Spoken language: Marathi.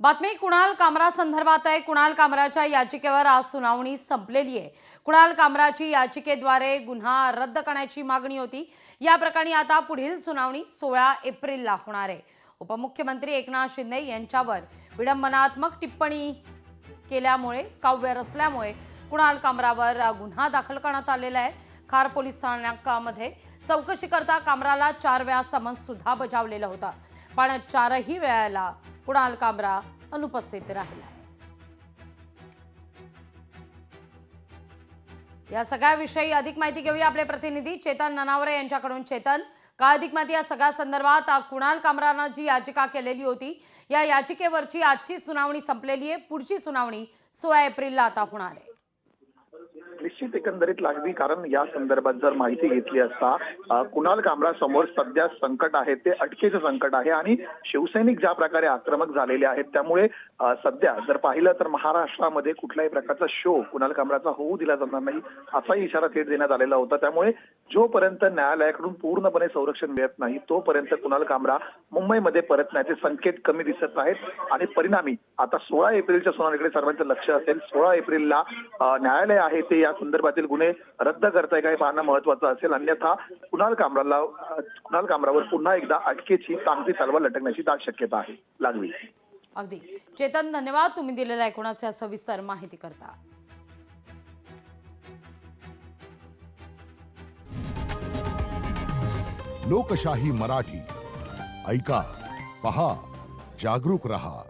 बातमी कुणाल कामरा संदर्भात आहे। कुणाल कामराच्या याचिकेवर आज सुनावणी संपलेली आहे। कुणाल कामराची याचिकेद्वारे गुन्हा रद्द करण्याची मागणी होती। या प्रकरणी आता पुढील सुनावणी 16 एप्रिलला होणार आहे। उपमुख्यमंत्री एकनाथ शिंदे यांच्यावर विडंबनात्मक टिप्पणी केल्यामुळे काव्य रचल्यामुळे कुणाल कामरावर गुन्हा दाखल करण्यात आलेला आहे। खार पोलीस ठाण्यामध्ये चौकशी करता कामराला 4 वेळा समन्स सुद्धा बजावलेला होता, पण 4ही वेळेला कुणाल कामरा अनुपस्थित राहिला आहे। या सगळ्याविषयी अधिक माहिती घेऊया आपले प्रतिनिधी चेतन ननावरे यांच्याकडून। चेतन, काय अधिक माहिती या सगळ्या संदर्भात? कुणाल कामरानं जी याचिका केलेली होती, या याचिकेवरची आजची सुनावणी संपलेली आहे। पुढची सुनावणी 16 एप्रिलला आता होणार आहे। निश्चित एकंदरीत लागली, कारण या संदर्भात जर माहिती घेतली असता कुणाल कामरा समोर सध्या संकट आहे ते अटकेचं संकट आहे आणि शिवसैनिक ज्या प्रकारे आक्रमक झालेले आहेत त्यामुळे सध्या जर पाहिलं तर महाराष्ट्रामध्ये कुठल्याही प्रकारचा शो कुणाल कामराचा होऊ दिला जाणार नाही असाही इशारा थेट देण्यात आलेला होता। त्यामुळे जोपर्यंत न्यायालयाकडून पूर्णपणे संरक्षण मिळत नाही तोपर्यंत कुणाल कामरा मुंबईमध्ये परतण्याचे संकेत कमी दिसत आहेत आणि परिणामी आता 16 एप्रिलच्या सुनावणीकडे सर्वांचं लक्ष असेल। 16 एप्रिलला न्यायालय आहे ते या संदर्भातील गुन्हे रद्द करताय काय पाहणं महत्त्वाचं असेल, अन्यथा कुणाल कामरावर पुन्हा एकदा अटकेची तांत्रिक तलवार लटकण्याची दाट शक्यता आहे। लागली अगदी चेतन, धन्यवाद तुम्ही दिलेल्या एकूणच सविस्तर माहिती करता। लोकशाही मराठी ऐका, पहा, जागरूक रहा।